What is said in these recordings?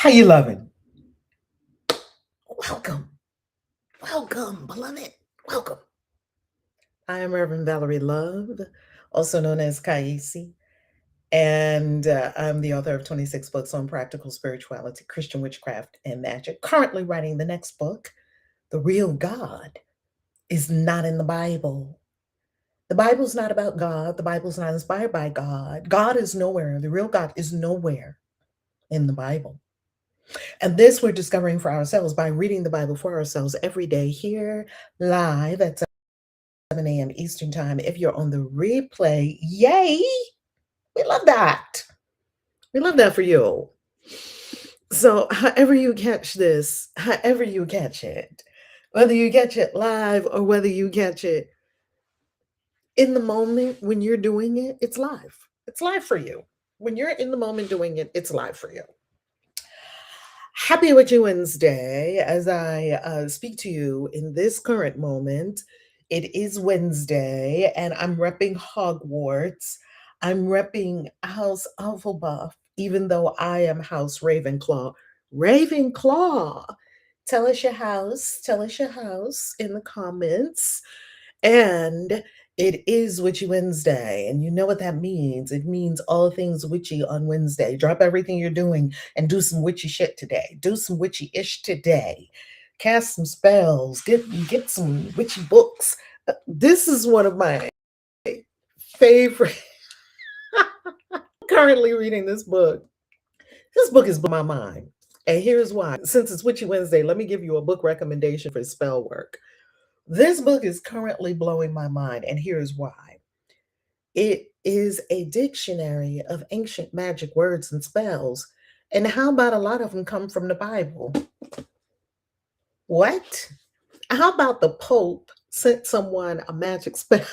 How you loving? Welcome. Welcome, beloved. Welcome. I am Reverend Valerie Love, also known as Kaisi, and I'm the author of 26 books on practical spirituality, Christian witchcraft, and magic. Currently writing the next book, The Real God is Not in the Bible. The Bible's not about God. The Bible's not inspired by God. God is nowhere. The real God is nowhere in the Bible. And this we're discovering for ourselves by reading the Bible for ourselves every day here live at 7 a.m. Eastern Time. If you're on the replay, yay! We love that. We love that for you. So, however you catch this, however you catch it, whether you catch it live or whether you catch it in the moment when you're doing it, it's live. It's live for you. When you're in the moment doing it, it's live for you. Happy Witchy Wednesday as I speak to you in this current moment. It is Wednesday and I'm repping Hogwarts. I'm repping House Hufflepuff, even though I am House Ravenclaw. Ravenclaw! Tell us your house. Tell us your house in the comments. And it is Witchy Wednesday, and you know what that means. It means all things witchy on Wednesday. Drop everything you're doing and do some witchy shit today. Do some witchy-ish today. Cast some spells. Get some witchy books. This is one of my favorite. Currently reading this book. This book is blowing my mind. And here's why. Since it's Witchy Wednesday, let me give you a book recommendation for spell work. This book is currently blowing my mind, and here's why. It is a dictionary of ancient magic words and spells. And how about a lot of them come from the Bible? What? How about the Pope sent someone a magic spell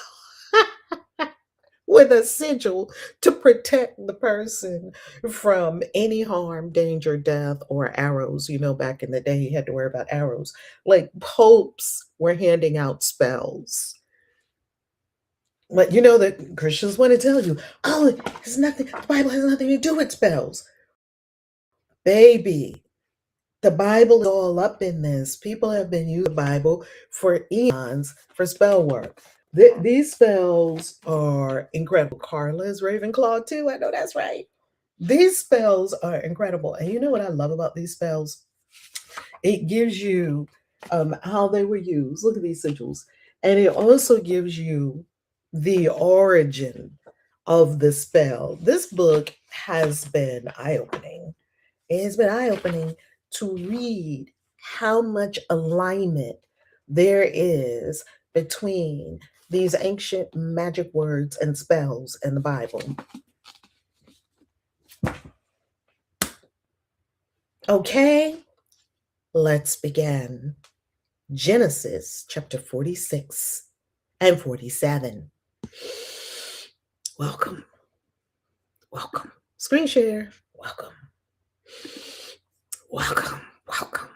with a sigil to protect the person from any harm, danger, death, or arrows? You know, back in the day, you had to worry about arrows. Like popes were handing out spells. But you know that Christians want to tell you, oh, it's nothing, the Bible has nothing to do with spells. Baby, the Bible is all up in this. People have been using the Bible for eons for spell work. These spells are incredible. Carla is Ravenclaw too. I know that's right. These spells are incredible. And you know what I love about these spells? It gives you how they were used. Look at these sigils. And it also gives you the origin of the spell. This book has been eye-opening. It has been eye-opening to read how much alignment there is between these ancient magic words and spells in the Bible. Okay, let's begin. Genesis chapter 46 and 47. Welcome. Welcome. Screen share. Welcome. Welcome. Welcome.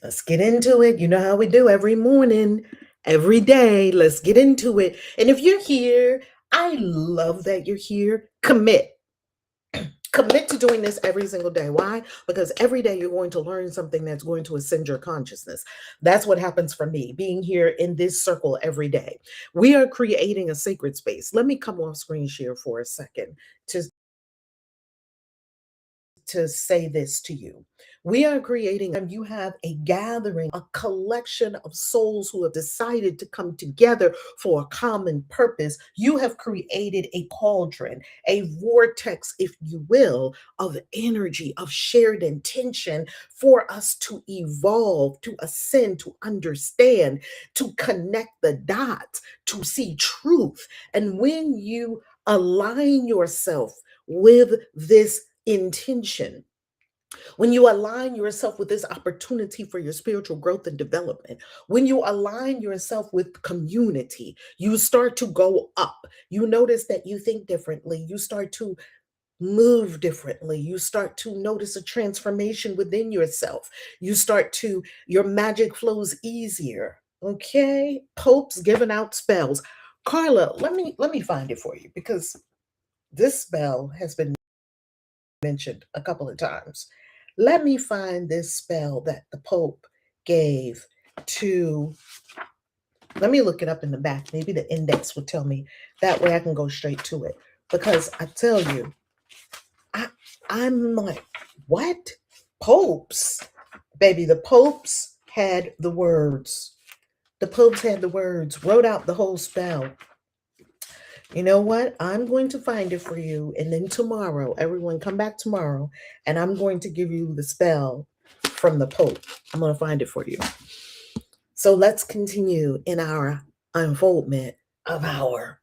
Let's get into it. You know how we do every morning, every day. Let's get into it. And if you're here, I love that you're here. Commit. Commit to doing this every single day. Why? Because every day you're going to learn something that's going to ascend your consciousness. That's what happens for me, being here in this circle every day. We are creating a sacred space. Let me come off screen share for a second to say this to you. We are creating, and you have a gathering, a collection of souls who have decided to come together for a common purpose. You have created a cauldron, a vortex, if you will, of energy, of shared intention for us to evolve, to ascend, to understand, to connect the dots, to see truth. And when you align yourself with this intention, when you align yourself with this opportunity for your spiritual growth and development, when you align yourself with community, you start to go up. You notice that you think differently. You start to move differently. You start to notice a transformation within yourself. Your magic flows easier. Okay? Popes giving out spells. Carla, let me find it for you because this spell has been mentioned a couple of times. Let me find this spell that the Pope gave to, let me look it up in the back. Maybe the index will tell me. That way I can go straight to it. Because I tell you, I'm like, what? Popes? Baby, the popes had the words. The popes had the words, wrote out the whole spell. You know what? I'm going to find it for you. And then tomorrow, everyone come back tomorrow, and I'm going to give you the spell from the Pope. I'm going to find it for you. So let's continue in our unfoldment of our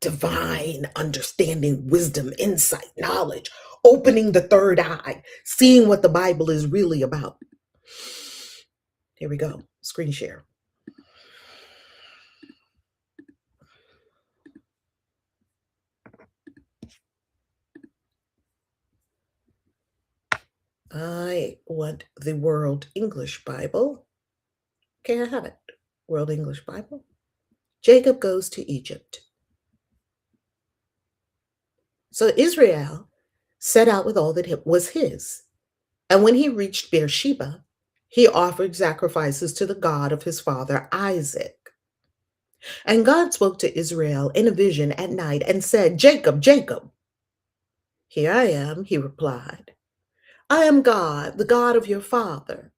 divine understanding, wisdom, insight, knowledge, opening the third eye, seeing what the Bible is really about. Here we go. Screen share. I want the World English Bible. Okay, I have it. World English Bible. Jacob goes to Egypt. So Israel set out with all that was his. And when he reached Beersheba, he offered sacrifices to the God of his father Isaac. And God spoke to Israel in a vision at night and said, Jacob, Jacob. Here I am, he replied. I am God, the God of your father.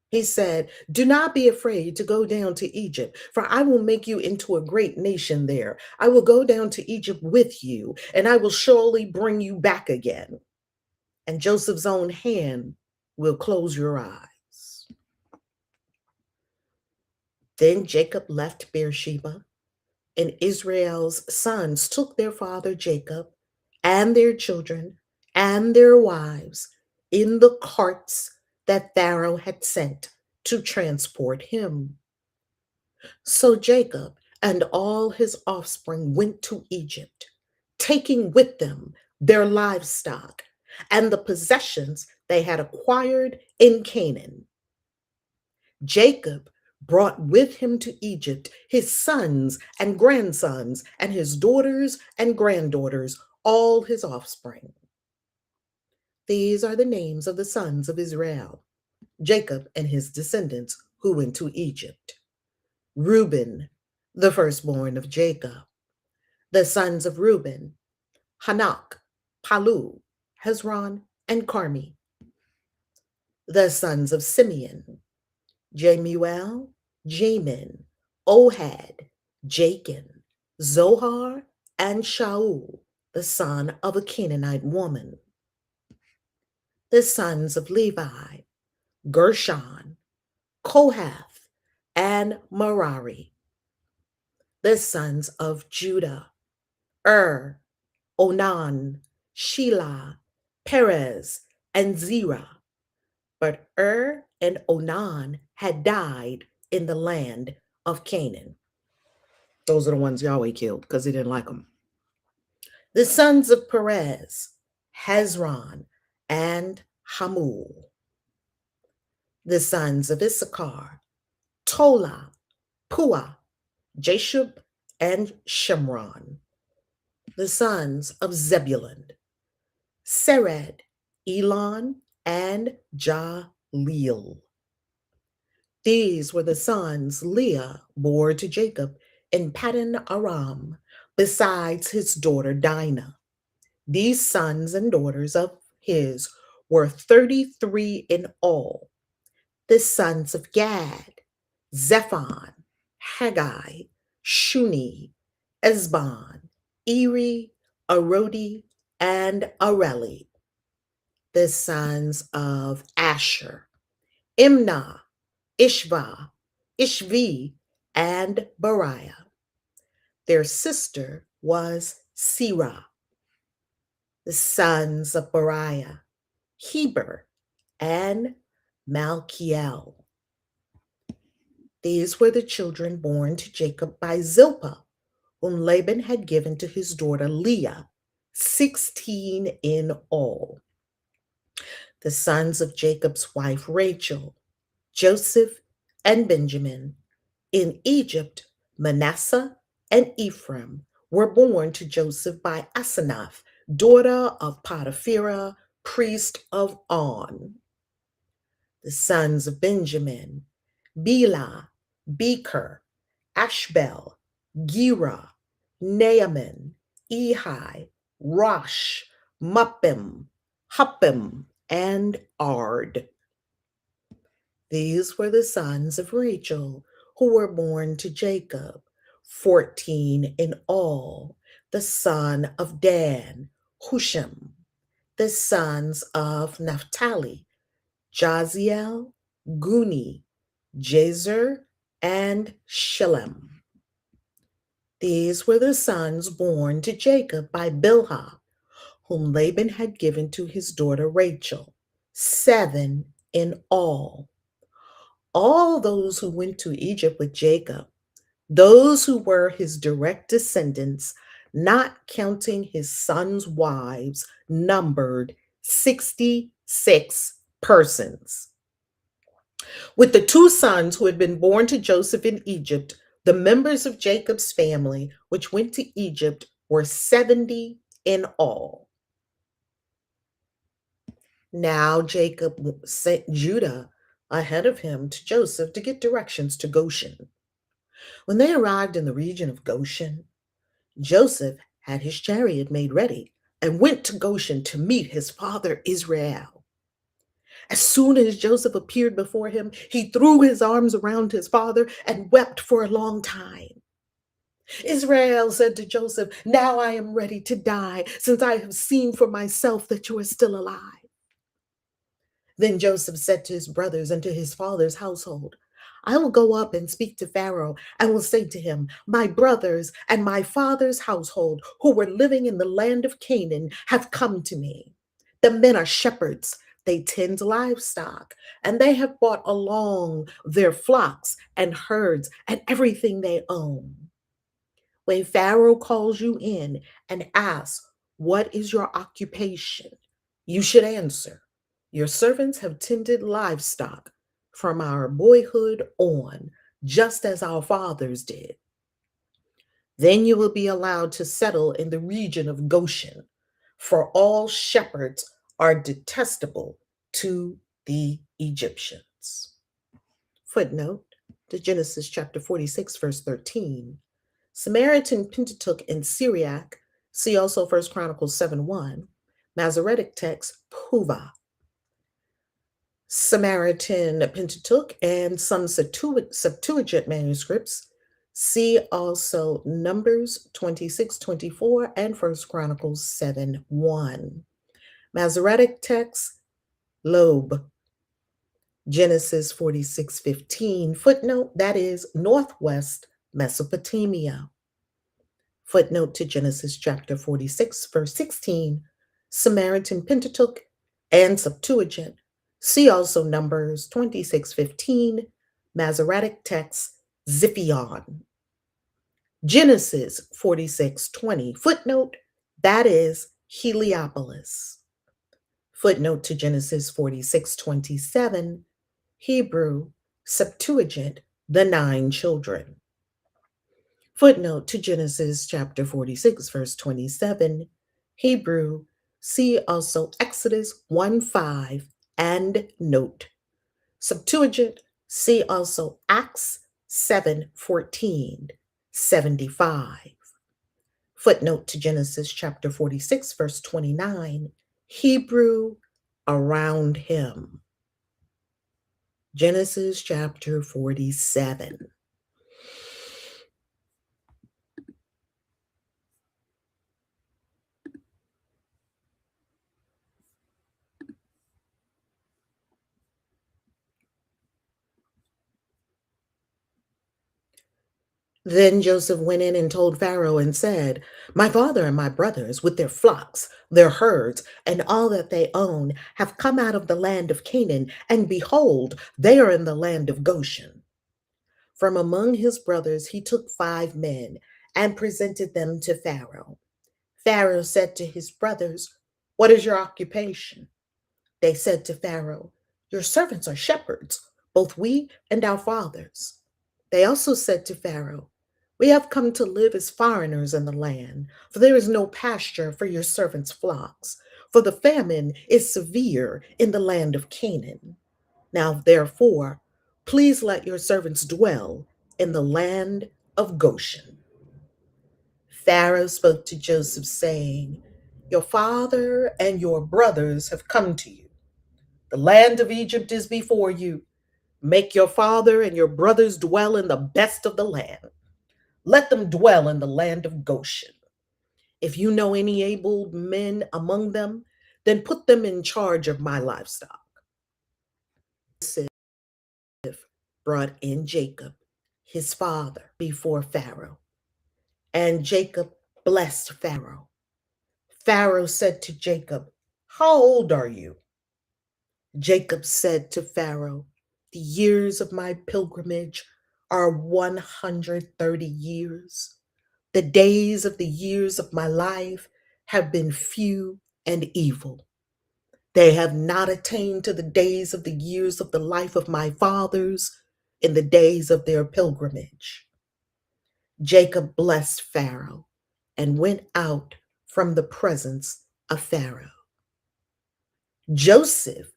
He said, do not be afraid to go down to Egypt, for I will make you into a great nation there. I will go down to Egypt with you, and I will surely bring you back again. And Joseph's own hand will close your eyes. Then Jacob left Beersheba, and Israel's sons took their father Jacob and their children and their wives in the carts that Pharaoh had sent to transport him. So Jacob and all his offspring went to Egypt, taking with them their livestock and the possessions they had acquired in Canaan. Jacob brought with him to Egypt his sons and grandsons and his daughters and granddaughters, all his offspring. These are the names of the sons of Israel, Jacob and his descendants who went to Egypt. Reuben, the firstborn of Jacob. The sons of Reuben, Hanak, Palu, Hezron, and Carmi. The sons of Simeon, Jemuel, Jamin, Ohad, Jachin, Zohar, and Shaul, the son of a Canaanite woman. The sons of Levi, Gershon, Kohath, and Merari. The sons of Judah, Onan, Shelah, Perez, and Zerah. But and Onan had died in the land of Canaan. Those are the ones Yahweh killed because he didn't like them. The sons of Perez, Hezron, and Hamul. The sons of Issachar, Tola, Pua, Jashub, and Shimron. The sons of Zebulun, Sered, Elon, and Jaleel. These were the sons Leah bore to Jacob in Paddan Aram, besides his daughter Dinah. These sons and daughters of his were 33 in all. The sons of Gad, Zephon, Haggai, Shuni, Esbon, Eri, Arodi, and Areli. The sons of Asher, Imnah, Ishva, Ishvi, and Bariah. Their sister was Serah. The sons of Bariah, Heber, and Malchiel. These were the children born to Jacob by Zilpah, whom Laban had given to his daughter Leah, 16 in all. The sons of Jacob's wife Rachel, Joseph, and Benjamin. In Egypt, Manasseh and Ephraim were born to Joseph by Asenath, daughter of Potipharah, priest of On. The sons of Benjamin, Bela, Becher, Ashbel, Gera, Naaman, Ehi, Rosh, Muppim, Huppim, and Ard. These were the sons of Rachel who were born to Jacob, 14 in all. The son of Dan, Husham. The sons of Naphtali, Jaziel, Guni, Jazer, and Shillem. These were the sons born to Jacob by Bilhah, whom Laban had given to his daughter Rachel, 7 in all. All those who went to Egypt with Jacob, those who were his direct descendants, not counting his sons' wives, numbered 66 persons. With the two sons who had been born to Joseph in Egypt, the members of Jacob's family, which went to Egypt, were 70 in all. Now Jacob sent Judah ahead of him to Joseph to get directions to Goshen. When they arrived in the region of Goshen, Joseph had his chariot made ready and went to Goshen to meet his father Israel. As soon as Joseph appeared before him, he threw his arms around his father and wept for a long time. Israel said to Joseph, "Now I am ready to die, since I have seen for myself that you are still alive." Then Joseph said to his brothers and to his father's household, "I will go up and speak to Pharaoh and will say to him, 'My brothers and my father's household who were living in the land of Canaan have come to me. The men are shepherds. They tend livestock, and they have brought along their flocks and herds and everything they own. When Pharaoh calls you in and asks, 'What is your occupation?' you should answer, 'Your servants have tended livestock from our boyhood on, just as our fathers did.' Then you will be allowed to settle in the region of Goshen, for all shepherds are detestable to the Egyptians." Footnote to Genesis chapter 46, verse 13. Samaritan Pentateuch and Syriac, see also 1 Chronicles 7:1. Masoretic text, Puva. Samaritan Pentateuch and some Septuagint manuscripts, see also Numbers 26:24 and 1 Chronicles 7:1. Masoretic text, Loeb. Genesis 46:15. Footnote, that is Northwest Mesopotamia. Footnote to Genesis chapter 46, verse 16, Samaritan Pentateuch and Septuagint. See also Numbers 26:15, Masoretic text, Ziphion. Genesis 46:20. Footnote, that is Heliopolis. Footnote to Genesis 46:27, Hebrew, Septuagint, the 9 children. Footnote to Genesis chapter 46, verse 27, Hebrew, see also Exodus 1:5 and note. Septuagint, see also Acts 7:14, 75. Footnote to Genesis chapter 46, verse 29, Hebrew, around him. Genesis chapter 47. Then Joseph went in and told Pharaoh and said, "My father and my brothers, with their flocks, their herds, and all that they own, have come out of the land of Canaan, and behold, they are in the land of Goshen." From among his brothers he took 5 men and presented them to Pharaoh. Pharaoh said to his brothers, "What is your occupation?" They said to Pharaoh, "Your servants are shepherds, both we and our fathers." They also said to Pharaoh, We have come to live as foreigners in the land, for there is no pasture for your servants' flocks, for the famine is severe in the land of Canaan. Now, therefore, please let your servants dwell in the land of Goshen. Pharaoh spoke to Joseph, saying, your father and your brothers have come to you. The land of Egypt is before you. Make your father and your brothers dwell in the best of the land. Let them dwell in the land of Goshen. If you know any able men among them, then put them in charge of my livestock. Joseph brought in Jacob, his father, before Pharaoh, and Jacob blessed Pharaoh. Pharaoh said to Jacob, how old are you? Jacob said to Pharaoh, the years of my pilgrimage are 130 years. The days of the years of my life have been few and evil. They have not attained to the days of the years of the life of my fathers in the days of their pilgrimage. Jacob blessed Pharaoh and went out from the presence of Pharaoh. Joseph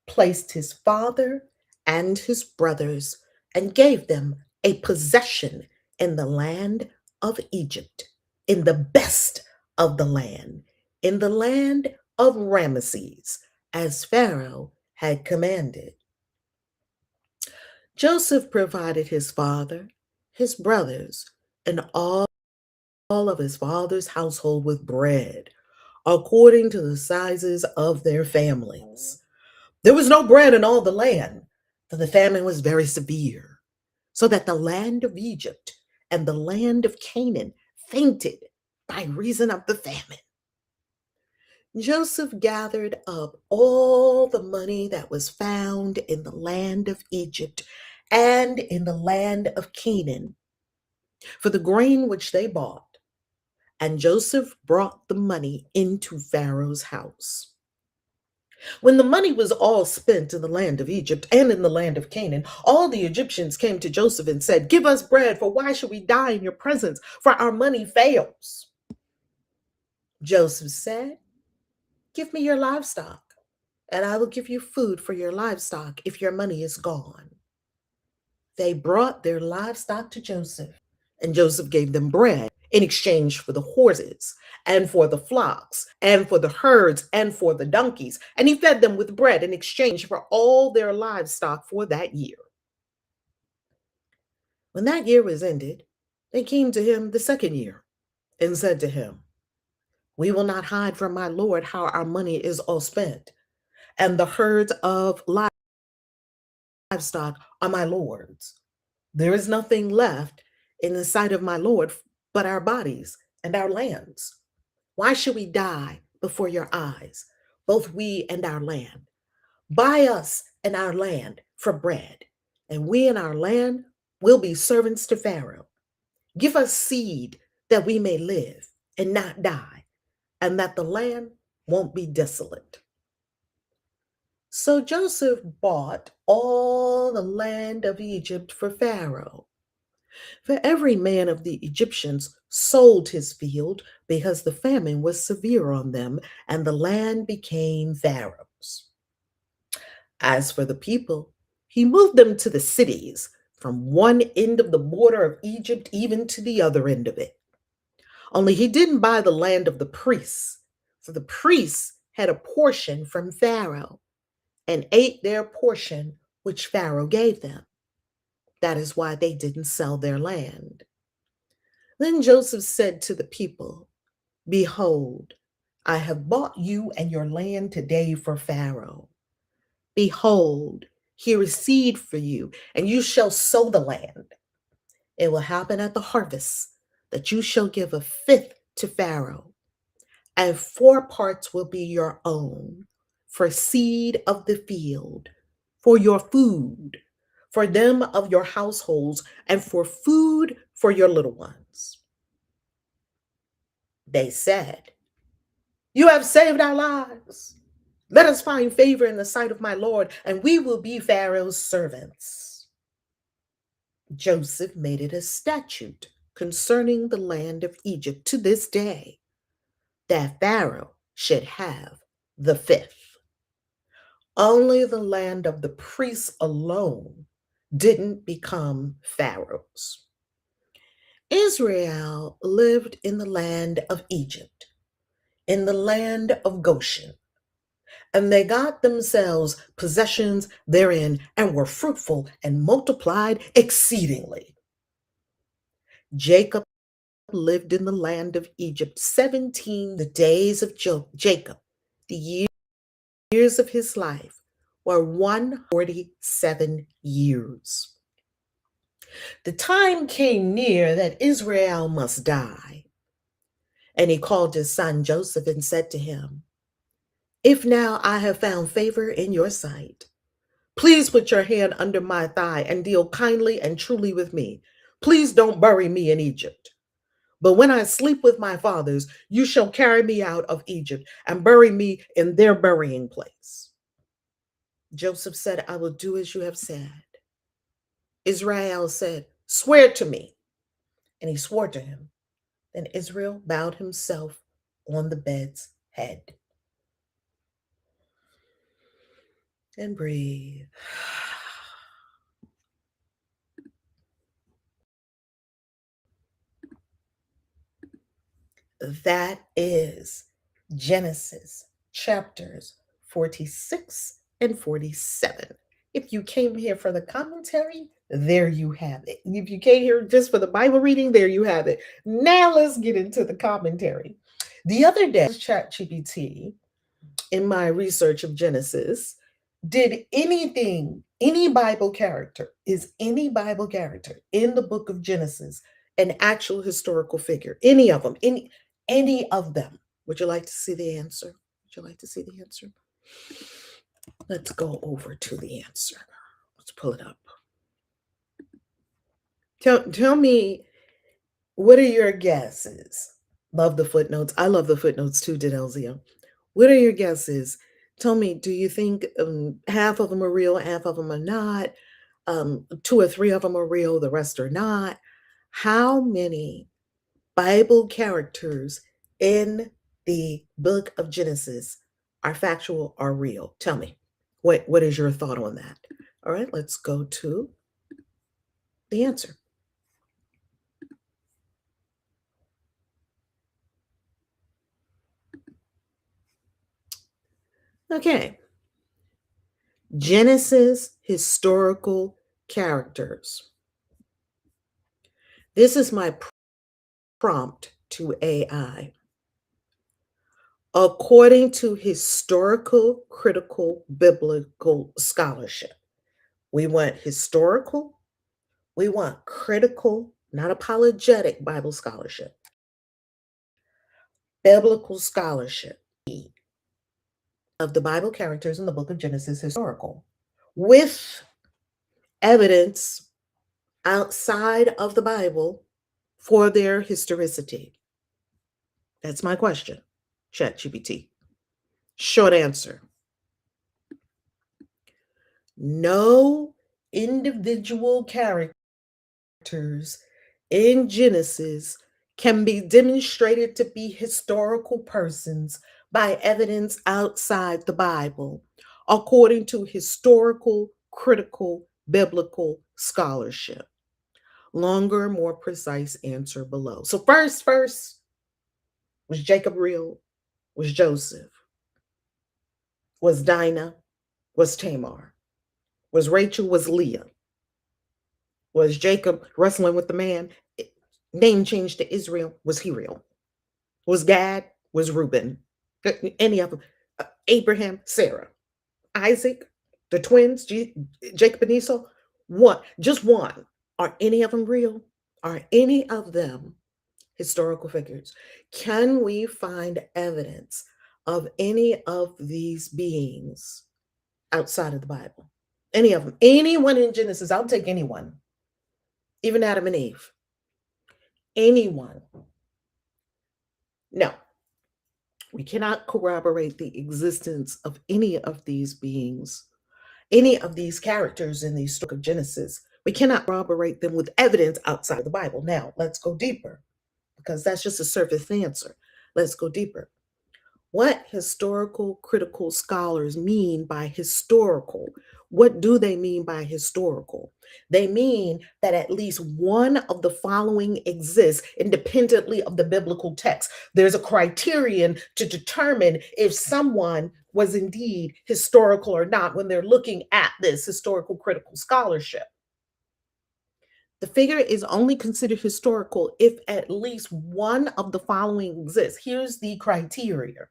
placed his father and his brothers and gave them a possession in the land of Egypt, in the best of the land, in the land of Ramesses, as Pharaoh had commanded. Joseph provided his father, his brothers, and all of his father's household with bread, according to the sizes of their families. There was no bread in all the land, for the famine was very severe, so that the land of Egypt and the land of Canaan fainted by reason of the famine. Joseph gathered up all the money that was found in the land of Egypt and in the land of Canaan for the grain which they bought, and Joseph brought the money into Pharaoh's house. When the money was all spent in the land of Egypt and in the land of Canaan, all the Egyptians came to Joseph and said, give us bread, for why should we die in your presence? For our money fails. Joseph said, give me your livestock, and I will give you food for your livestock if your money is gone. They brought their livestock to Joseph, and Joseph gave them bread in exchange for the horses and for the flocks and for the herds and for the donkeys. And he fed them with bread in exchange for all their livestock for that year. When that year was ended, they came to him the second year and said to him, we will not hide from my Lord how our money is all spent, and the herds of livestock are my Lord's. There is nothing left in the sight of my Lord but our bodies and our lands. Why should we die before your eyes, both we and our land? Buy us and our land for bread, and we and our land will be servants to Pharaoh. Give us seed that we may live and not die, and that the land won't be desolate. So Joseph bought all the land of Egypt for Pharaoh. For every man of the Egyptians sold his field because the famine was severe on them, and the land became Pharaoh's. As for the people, he moved them to the cities, from one end of the border of Egypt even to the other end of it. Only he didn't buy the land of the priests, for the priests had a portion from Pharaoh and ate their portion which Pharaoh gave them. That is why they didn't sell their land. Then Joseph said to the people, behold, I have bought you and your land today for Pharaoh. Behold, here is seed for you, and you shall sow the land. It will happen at the harvest that you shall give a fifth to Pharaoh, and 4 parts will be your own, for seed of the field, for your food, for them of your households, and for food for your little ones. They said, you have saved our lives. Let us find favor in the sight of my Lord, and we will be Pharaoh's servants. Joseph made it a statute concerning the land of Egypt to this day, that Pharaoh should have the fifth. Only the land of the priests alone didn't become Pharaoh's. Israel lived in the land of Egypt, in the land of Goshen, and they got themselves possessions therein and were fruitful and multiplied exceedingly. Jacob lived in the land of Egypt 17 the days of Jacob. The years of his life were 147 years. The time came near that Israel must die. And he called his son Joseph and said to him, "If now I have found favor in your sight, please put your hand under my thigh and deal kindly and truly with me. Please don't bury me in Egypt. But when I sleep with my fathers, you shall carry me out of Egypt and bury me in their burying place." Joseph said, "I will do as you have said." Israel said, "Swear to me." And he swore to him. Then Israel bowed himself on the bed's head. And breathe. That is Genesis chapters 46 and 47. If you came here for the commentary, there you have it. If you came here just for the Bible reading, there you have it. Now let's get into the commentary. The other day, ChatGPT, in my research of Genesis, did any Bible character, is any Bible character in the book of Genesis an actual historical figure? Any of them? Any of them? Would you like to see the answer? Would you like to see the answer? Let's go over to the answer. Let's pull it up. Tell me, what are your guesses? Love the footnotes. I love the footnotes too, Delzia. What are your guesses? Tell me, do you think half of them are real, half of them are not? Two or three of them are real, the rest are not. How many Bible characters in the book of Genesis are factual or real? Tell me, what is your thought on that? All right, let's go to the answer. Okay. Genesis historical characters. This is my prompt to AI. According to historical, critical, biblical scholarship, we want historical, we want critical, not apologetic Bible scholarship, biblical scholarship of the Bible characters in the book of Genesis historical, with evidence outside of the Bible for their historicity. That's my question, ChatGPT. Short answer: no individual characters in Genesis can be demonstrated to be historical persons by evidence outside the Bible, according to historical, critical, biblical scholarship. Longer, more precise answer below. So first, was Jacob real? Was Joseph? Was Dinah? Was Tamar? Was Rachel? Was Leah? Was Jacob wrestling with the man? Name changed to Israel. Was he real? Was Gad? Was Reuben? Any of them? Abraham, Sarah, Isaac, the twins, Jacob and Esau? One, just one. Are any of them real? Are any of them historical figures? Can we find evidence of any of these beings outside of the Bible? Any of them? Anyone in Genesis? I'll take anyone. Even Adam and Eve. Anyone. No, we cannot corroborate the existence of any of these beings, any of these characters in the story of Genesis. We cannot corroborate them with evidence outside of the Bible. Now, let's go deeper because that's just a surface answer. Let's go deeper. What historical critical scholars mean by historical? What do they mean by historical? They mean that at least one of the following exists independently of the biblical text. There's a criterion to determine if someone was indeed historical or not when they're looking at this historical critical scholarship. The figure is only considered historical if at least one of the following exists. Here's the criteria: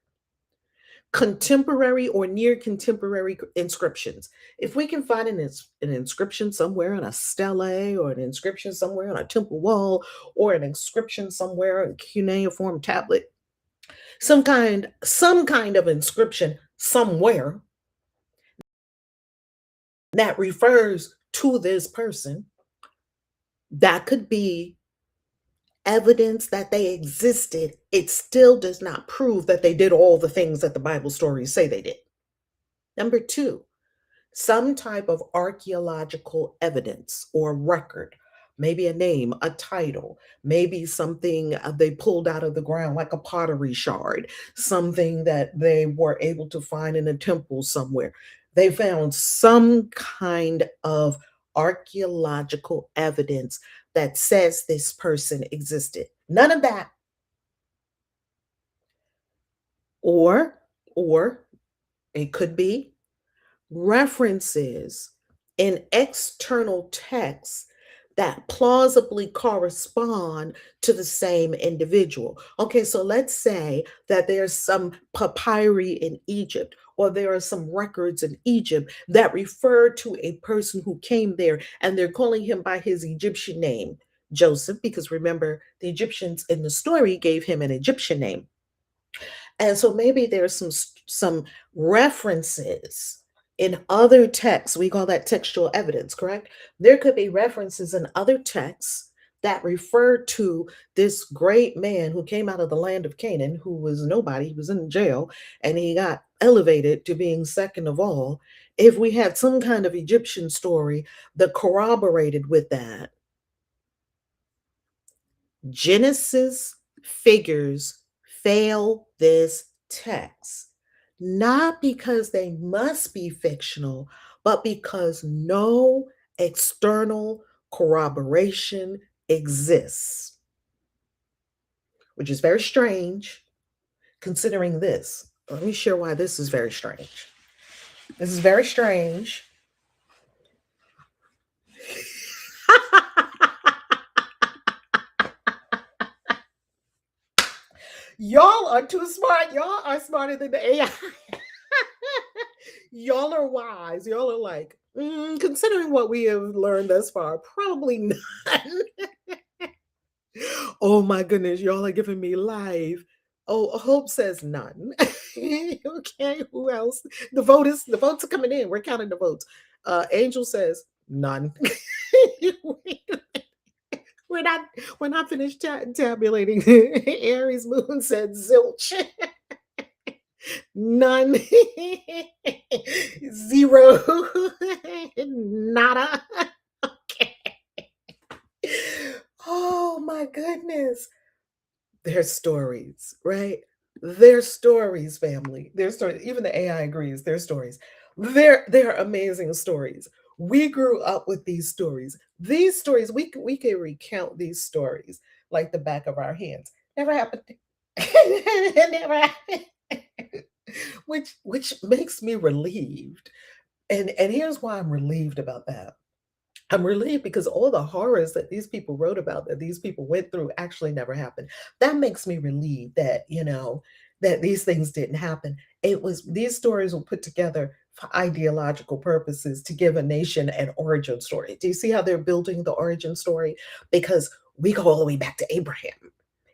contemporary or near contemporary inscriptions. If we can find an inscription somewhere on a stele, or an inscription somewhere on a temple wall, or an inscription somewhere on a cuneiform tablet, some kind of inscription somewhere that refers to this person, that could be evidence that they existed. It still does not prove that they did all the things that the Bible stories say they did. Number two, some type of archaeological evidence or record, maybe a name, a title, maybe something they pulled out of the ground, like a pottery shard, something that they were able to find in a temple somewhere. They found some kind of archaeological evidence that says this person existed. None of that. Or it could be references in external texts that plausibly correspond to the same individual. Okay, so let's say that there's some papyri in Egypt, or there are some records in Egypt that refer to a person who came there, and they're calling him by his Egyptian name, Joseph, because remember, the Egyptians in the story gave him an Egyptian name. And so maybe there's some references in other texts. We call that textual evidence, correct? There could be references in other texts that refer to this great man who came out of the land of Canaan, who was nobody. He was in jail, and he got elevated to being second of all. If we had some kind of Egyptian story that corroborated with that, Genesis figures fail this text, not because they must be fictional, but because no external corroboration exists, which is very strange considering this. Let me share why this is very strange. This is very strange. Y'all are too smart. Y'all are smarter than the AI. Y'all are wise. Y'all are like, considering what we have learned thus far, probably none. Oh my goodness, y'all are giving me life. Oh, Hope says none. Okay, who else? The votes are coming in. We're counting the votes. Angel says none. We're not we're not finished tabulating. Aries Moon said zilch. None. Zero. Nada. Okay. Oh my goodness. Their stories, right? Their stories, family. Their stories. Even the AI agrees. Their stories. They're amazing stories. We grew up with these stories. These stories, we can recount these stories like the back of our hands. Never happened. Never happened. Which makes me relieved. And here's why I'm relieved about that. I'm relieved because all the horrors that these people wrote about, that these people went through, actually never happened. That makes me relieved that, that these things didn't happen. It was, these stories were put together for ideological purposes to give a nation an origin story. Do you see how they're building the origin story? Because we go all the way back to Abraham,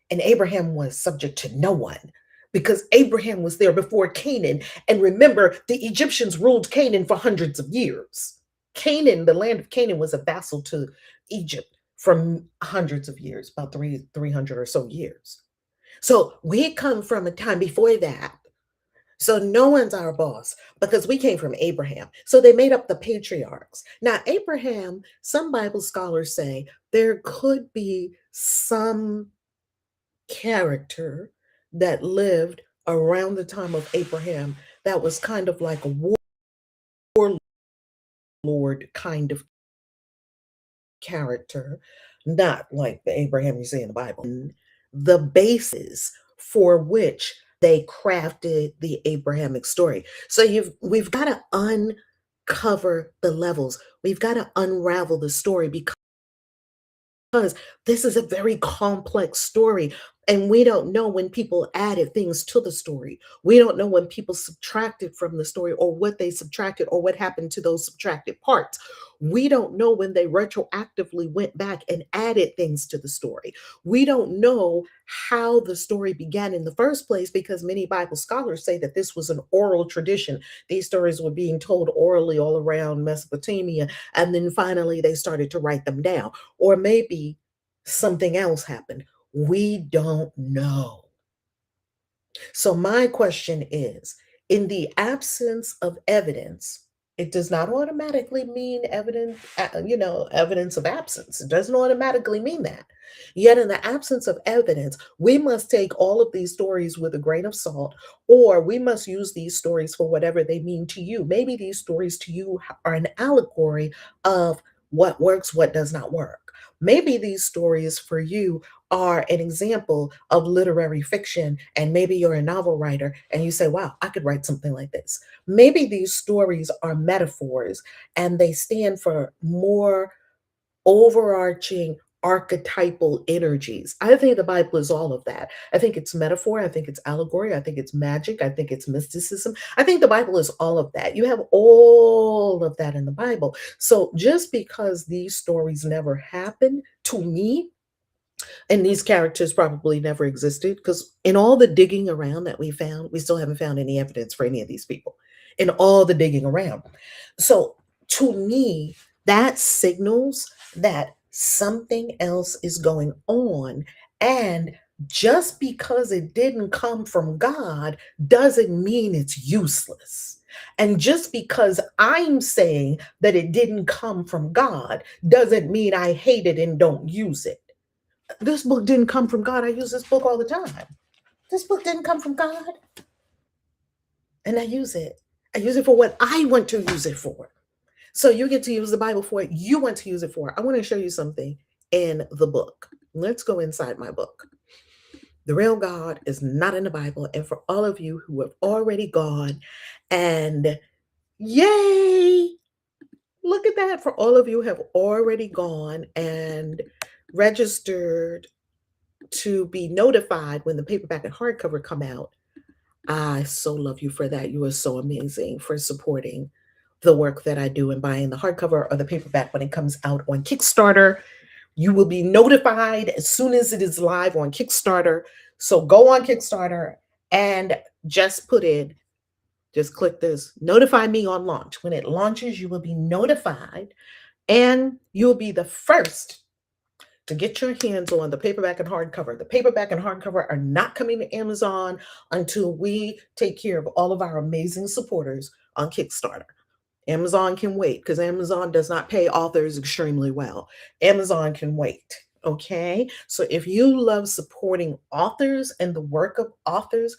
and Abraham was subject to no one because Abraham was there before Canaan. And remember, the Egyptians ruled Canaan for hundreds of years. Canaan, the land of Canaan, was a vassal to Egypt for hundreds of years, about 300 or so years. So we come from a time before that, So no one's our boss because we came from Abraham. So they made up the patriarchs. Now, Abraham, some Bible scholars say there could be some character that lived around the time of Abraham that was kind of like a warlord kind of character, not like the Abraham you see in the Bible. The basis for which they crafted the Abrahamic story. So we've got to uncover the levels. We've got to unravel the story because this is a very complex story. And we don't know when people added things to the story. We don't know when people subtracted from the story or what they subtracted or what happened to those subtracted parts. We don't know when they retroactively went back and added things to the story. We don't know how the story began in the first place because many Bible scholars say that this was an oral tradition. These stories were being told orally all around Mesopotamia, and then finally they started to write them down. Or maybe something else happened. We don't know. So, my question is, in the absence of evidence, it does not automatically mean evidence, evidence of absence. It doesn't automatically mean that. Yet, in the absence of evidence, we must take all of these stories with a grain of salt, or we must use these stories for whatever they mean to you. Maybe these stories to you are an allegory of what works, what does not work. Maybe these stories for you are an example of literary fiction, and maybe you're a novel writer and you say, wow, I could write something like this. Maybe these stories are metaphors and they stand for more overarching archetypal energies. I think the Bible is all of that. I think it's metaphor, I think it's allegory, I think it's magic, I think it's mysticism. I think the Bible is all of that. You have all of that in the Bible. So just because these stories never happened to me, and these characters probably never existed because in all the digging around that we found, we still haven't found any evidence for any of these people in all the digging around. So to me, that signals that something else is going on. And just because it didn't come from God doesn't mean it's useless. And just because I'm saying that it didn't come from God doesn't mean I hate it and don't use it. This book didn't come from God. I use this book all the time. This book didn't come from God. And I use it. I use it for what I want to use it for. So you get to use the Bible for what you want to use it for. I want to show you something in the book. Let's go inside my book. The real God is not in the Bible. And for all of you who have already gone and yay, look at that. For all of you who have already gone and registered to be notified when the paperback and hardcover come out. I so love you for that. You are so amazing for supporting the work that I do and buying the hardcover or the paperback when it comes out on Kickstarter. You will be notified as soon as it is live on Kickstarter. So go on Kickstarter and just click this, notify me on launch. When it launches, you will be notified and you'll be the first to get your hands on the paperback and hardcover. The paperback and hardcover are not coming to Amazon until we take care of all of our amazing supporters on Kickstarter. Amazon can wait because Amazon does not pay authors extremely well. Amazon can wait. Okay. So if you love supporting authors and the work of authors,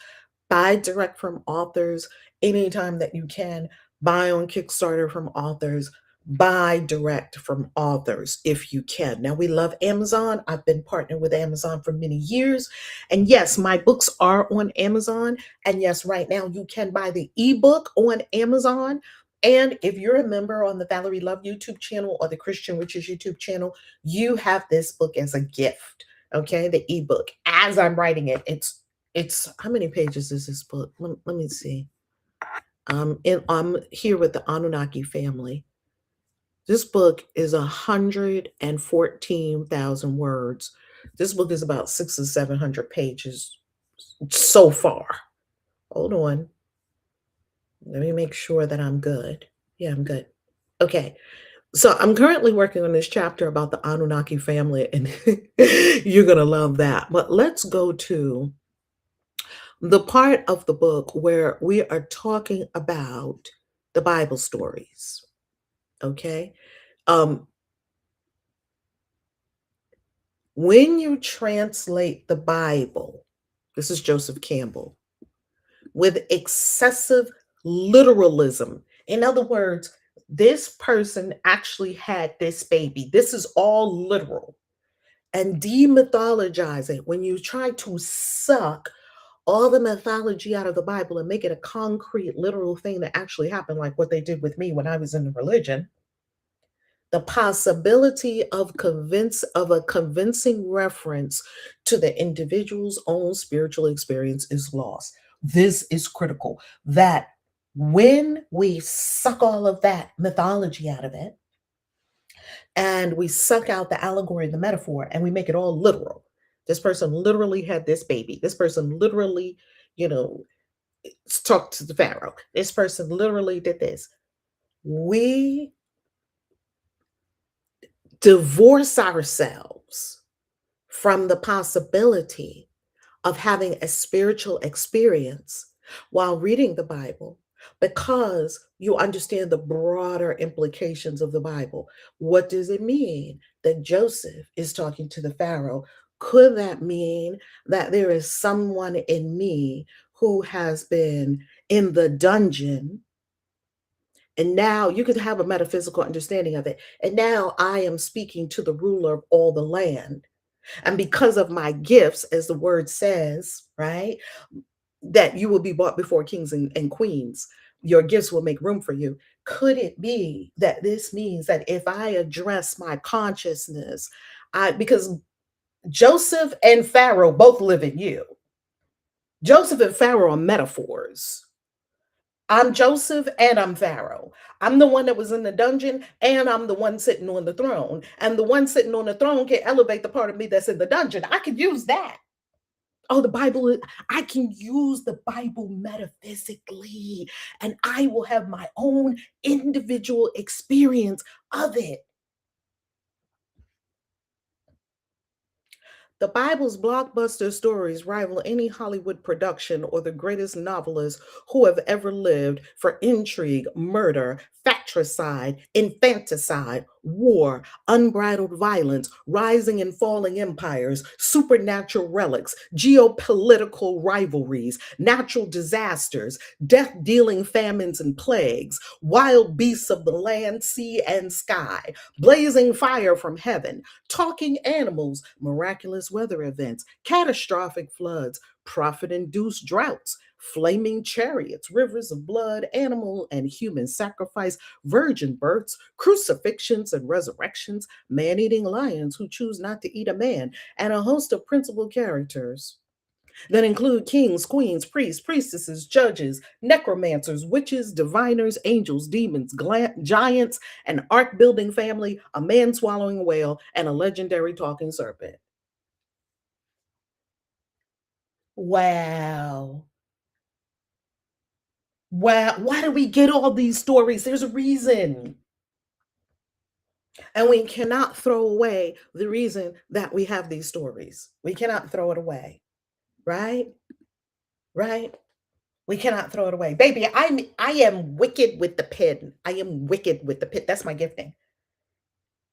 buy direct from authors anytime that you can. Buy on Kickstarter from authors. Buy direct from authors if you can. Now, we love Amazon. I've been partnered with Amazon for many years. And yes, my books are on Amazon. And yes, right now you can buy the ebook on Amazon. And if you're a member on the Valerie Love YouTube channel or the Christian Witchery YouTube channel, you have this book as a gift. Okay, the ebook. As I'm writing it, it's how many pages is this book? Let me see. I'm here with the Anunnaki family. This book is 114,000 words. This book is about 600 or 700 pages so far. Hold on. Let me make sure that I'm good. Yeah, I'm good. Okay. So I'm currently working on this chapter about the Anunnaki family, and you're going to love that. But let's go to the part of the book where we are talking about the Bible stories. Okay. Um, when you translate the Bible, this is Joseph Campbell, with excessive literalism. In other words, this person actually had this baby. This is all literal. And demythologize it when you try to suck all the mythology out of the Bible and make it a concrete, literal thing that actually happened, like what they did with me when I was in the religion. The possibility of a convincing reference to the individual's own spiritual experience is lost. This is critical. That when we suck all of that mythology out of it and we suck out the allegory, the metaphor, and we make it all literal. This person literally had this baby. This person literally, you know, talked to the Pharaoh. This person literally did this. We divorce ourselves from the possibility of having a spiritual experience while reading the Bible because you understand the broader implications of the Bible. What does it mean that Joseph is talking to the Pharaoh? Could that mean that there is someone in me who has been in the dungeon? And now you could have a metaphysical understanding of it. And now I am speaking to the ruler of all the land. And because of my gifts, as the word says, right, that you will be brought before kings and queens, your gifts will make room for you. Could it be that this means that if I address my consciousness, because Joseph and Pharaoh both live in you. Joseph and Pharaoh are metaphors. I'm Joseph and I'm Pharaoh. I'm the one that was in the dungeon and I'm the one sitting on the throne. And the one sitting on the throne can elevate the part of me that's in the dungeon. I could use that. Oh, the Bible, I can use the Bible metaphysically and I will have my own individual experience of it. The Bible's blockbuster stories rival any Hollywood production or the greatest novelists who have ever lived for intrigue, murder, fratricide, infanticide, war, unbridled violence, rising and falling empires, supernatural relics, geopolitical rivalries, natural disasters, death dealing famines and plagues, wild beasts of the land, sea, and sky, blazing fire from heaven, talking animals, miraculous weather events, catastrophic floods, prophet induced droughts, flaming chariots, rivers of blood, animal and human sacrifice, virgin births, crucifixions and resurrections, man eating lions who choose not to eat a man, and a host of principal characters that include kings, queens, priests, priestesses, judges, necromancers, witches, diviners, angels, demons, giants, an ark building family, a man swallowing a whale, and a legendary talking serpent. Wow. Wow. Why do we get all these stories? There's a reason. And we cannot throw away the reason that we have these stories. We cannot throw it away. Right? Right? We cannot throw it away. Baby, I am wicked with the pen. I am wicked with the pen. That's my gifting.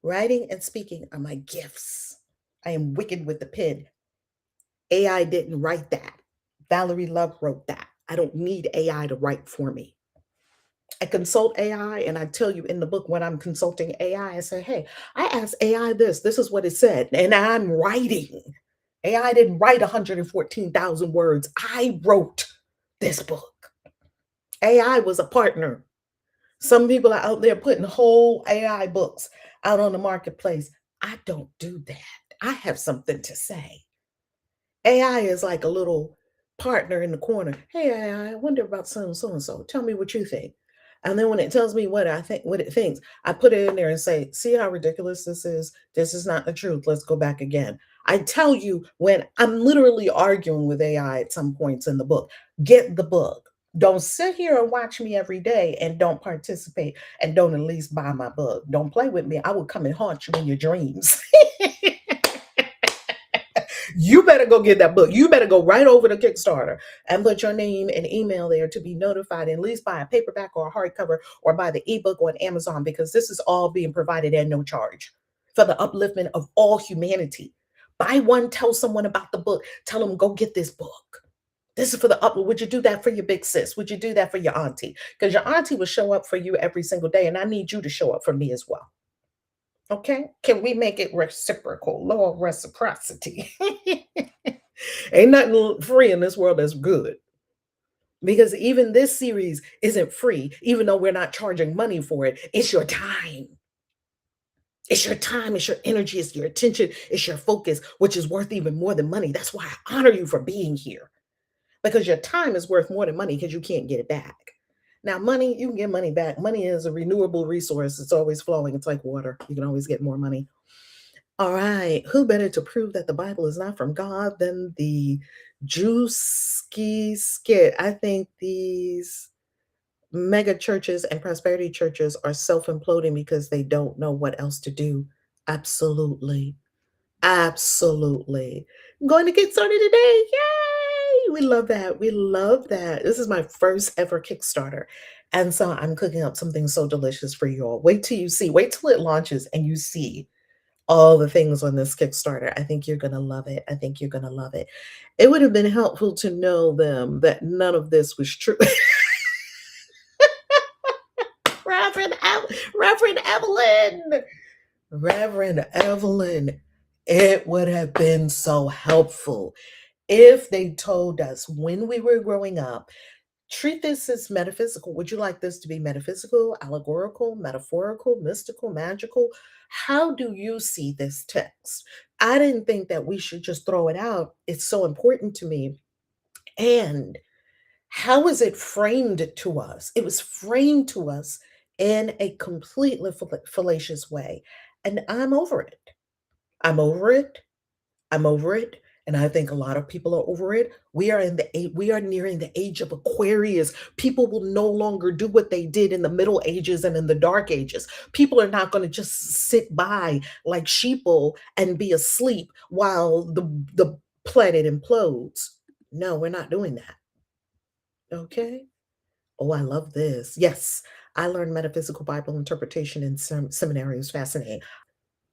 Writing and speaking are my gifts. I am wicked with the pen. AI didn't write that. Valerie Love wrote that. I don't need AI to write for me. I consult AI and I tell you in the book when I'm consulting AI, I say, hey, I asked AI this. This is what it said. And I'm writing. AI didn't write 114,000 words. I wrote this book. AI was a partner. Some people are out there putting whole AI books out on the marketplace. I don't do that. I have something to say. AI is like a little partner in the corner. Hey, AI, I wonder about so and so. Tell me what you think. And then when it tells me what I think, what it thinks, I put it in there and say, see how ridiculous this is? This is not the truth. Let's go back again. I tell you when I'm literally arguing with AI at some points in the book, get the book. Don't sit here and watch me every day and don't participate and don't at least buy my book. Don't play with me. I will come and haunt you in your dreams. You better go get that book. You better go right over to Kickstarter and put your name and email there to be notified, and at least buy a paperback or a hardcover or buy the ebook on Amazon, because this is all being provided at no charge for the upliftment of all humanity. Buy one, tell someone about the book, tell them go get this book. This is for the up. Would you do that for your big sis? Would you do that for your auntie? Because your auntie will show up for you every single day, and I need you to show up for me as well. Okay? Can we make it reciprocal? Law of reciprocity. Ain't nothing free in this world that's good. Because even this series isn't free, even though we're not charging money for it. It's your time. It's your time, it's your energy, it's your attention, it's your focus, which is worth even more than money. That's why I honor you for being here, because your time is worth more than money because you can't get it back. Now, money, you can get money back. Money is a renewable resource, it's always flowing. It's like water, you can always get more money. All right, who better to prove that the Bible is not from God than the Juicy Skit? I think these mega churches and prosperity churches are self imploding because they don't know what else to do. Absolutely. Absolutely. I'm going to get started today. Yay! We love that. We love that. This is my first ever Kickstarter. And so I'm cooking up something so delicious for you all. Wait till you see, wait till it launches and you see all the things on this Kickstarter. I think you're going to love it. I think you're going to love it. It would have been helpful to know them that none of this was true. Reverend Evelyn. Reverend Evelyn, it would have been so helpful if they told us when we were growing up, treat this as metaphysical. Would you like this to be metaphysical, allegorical, metaphorical, mystical, magical? How do you see this text? I didn't think that we should just throw it out. It's so important to me. And how is it framed to us? It was framed to us in a completely fallacious way. And I'm over it. I'm over it. I'm over it. And I think a lot of people are over it. We are nearing the age of Aquarius. People will no longer do what they did in the Middle Ages and in the Dark Ages. People are not going to just sit by like sheeple and be asleep while the planet implodes. No, we're not doing that. Okay? Oh, I love this. Yes, I learned metaphysical Bible interpretation in seminary. It was fascinating.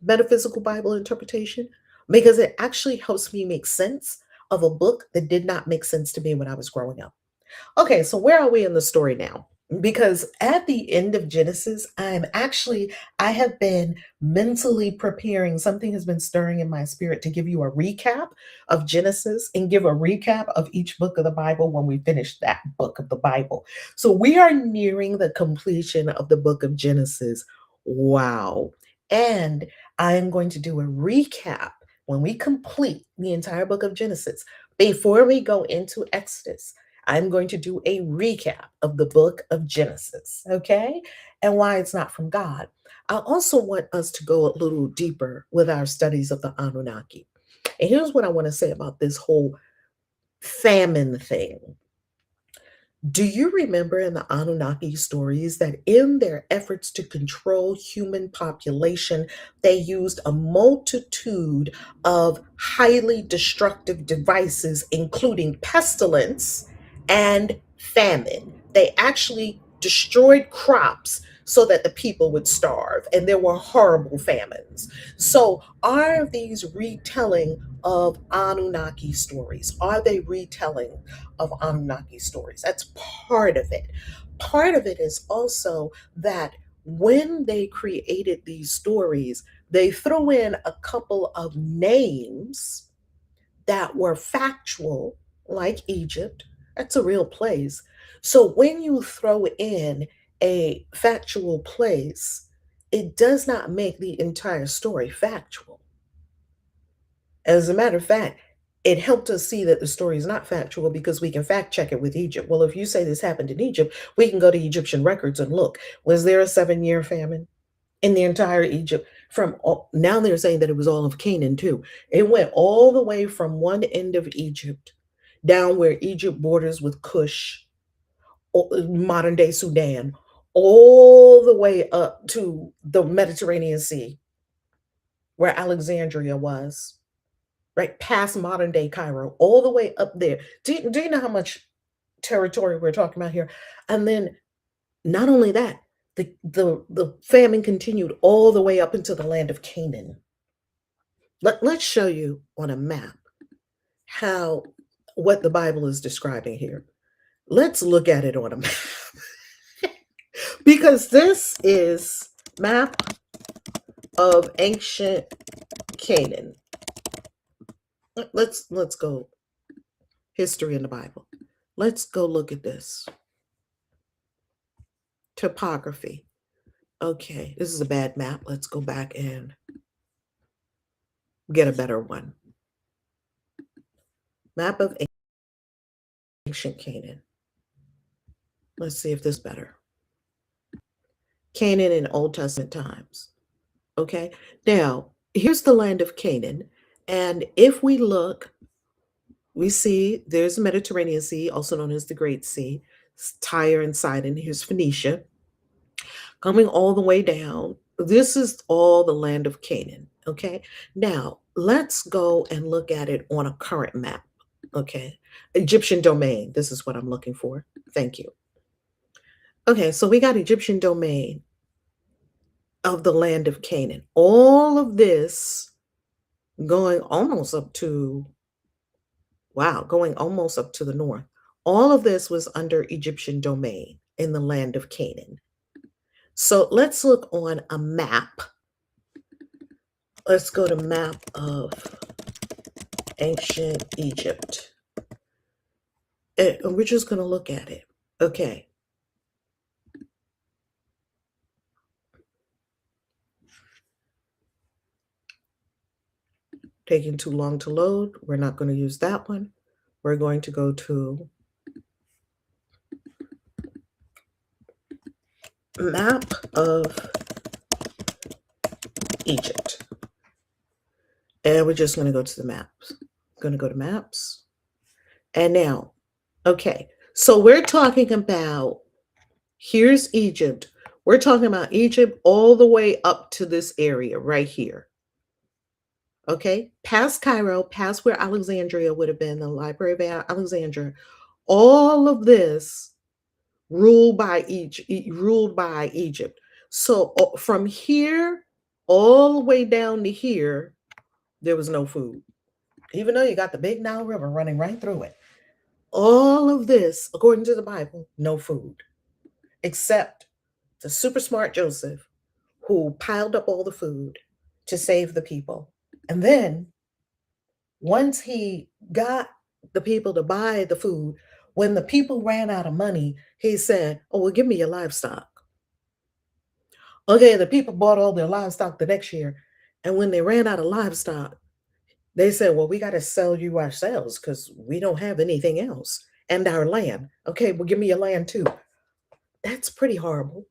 Metaphysical Bible interpretation, because it actually helps me make sense of a book that did not make sense to me when I was growing up. Okay, so where are we in the story now? Because at the end of Genesis, I have been mentally preparing. Something has been stirring in my spirit to give you a recap of Genesis and give a recap of each book of the Bible when we finish that book of the Bible. So we are nearing the completion of the book of Genesis. Wow. And I am going to do a recap when we complete the entire book of Genesis. Before we go into Exodus, I'm going to do a recap of the book of Genesis, okay? And why it's not from God. I also want us to go a little deeper with our studies of the Anunnaki. And here's what I want to say about this whole famine thing. Do you remember in the Anunnaki stories that in their efforts to control human population, they used a multitude of highly destructive devices, including pestilence and famine? They actually destroyed crops so that the people would starve, and there were horrible famines. So, are these retelling of Anunnaki stories? Are they retelling of Anunnaki stories? That's part of it. Part of it is also that when they created these stories, they threw in a couple of names that were factual, like Egypt. That's a real place. So when you throw in a factual place, it does not make the entire story factual. As a matter of fact, it helped us see that the story is not factual because we can fact check it with Egypt. Well, if you say this happened in Egypt, we can go to Egyptian records and look. Was there a 7-year famine in the entire Egypt? Now they're saying that it was all of Canaan too. It went all the way from one end of Egypt down where Egypt borders with Cush, modern day Sudan, all the way up to the Mediterranean Sea, where Alexandria was, right past modern day Cairo, all the way up there. Do you know how much territory we're talking about here? And then not only that, the famine continued all the way up into the land of Canaan. Let's show you on a map how what the Bible is describing here. Let's look at it on a map. Because this is map of ancient Canaan. Let's go history in the Bible. Let's go look at this. Topography. Okay, this is a bad map. Let's go back and get a better one. Map of ancient Canaan. Let's see if this is better. Canaan in Old Testament times. Okay, now here's the land of Canaan. And if we look, we see there's the Mediterranean Sea, also known as the Great Sea, Tyre and Sidon. Here's Phoenicia. Coming all the way down, this is all the land of Canaan. Okay, now let's go and look at it on a current map. Okay, Egyptian domain. This is what I'm looking for. Thank you. Okay, so we got Egyptian domain of the land of Canaan. All of this going almost up to, wow, going almost up to the north. All of this was under Egyptian domain in the land of Canaan. So let's look on a map. Let's go to map of ancient Egypt. And we're just going to look at it. Okay. Taking too long to load. We're not going to use that one. We're going to go to map of Egypt. And we're just going to go to the maps. Going to go to maps. And now, okay. So we're talking about, here's Egypt. We're talking about Egypt all the way up to this area right here. Okay, past Cairo, past where Alexandria would have been, the Library of Alexandria, all of this ruled by Egypt. So from here all the way down to here, there was no food, even though you got the big Nile River running right through it. All of this, according to the Bible, no food, except the super smart Joseph, who piled up all the food to save the people. And then once he got the people to buy the food, when the people ran out of money, he said, oh, well, give me your livestock. Okay, the people bought all their livestock the next year. And when they ran out of livestock, they said, well, we got to sell you ourselves because we don't have anything else, and our land. Okay, well, give me your land too. That's pretty horrible.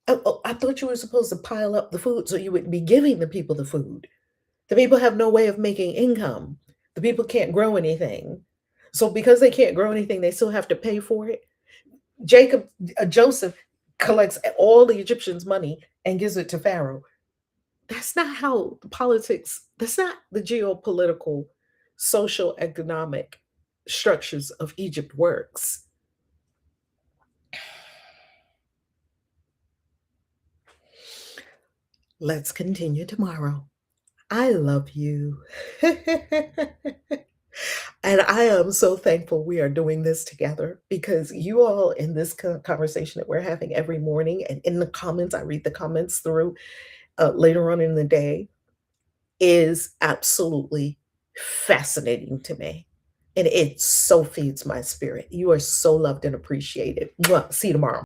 Oh, I thought you were supposed to pile up the food so you would be giving the people the food. The people have no way of making income. The people can't grow anything. So because they can't grow anything, they still have to pay for it. Joseph collects all the Egyptians' money and gives it to Pharaoh. That's not how politics, that's not the geopolitical, social, economic structures of Egypt works. Let's continue tomorrow. I love you. And I am so thankful we are doing this together, because you all in this conversation that we're having every morning, and in the comments, I read the comments through later on in the day, is absolutely fascinating to me. And it so feeds my spirit. You are so loved and appreciated. Well, see you tomorrow.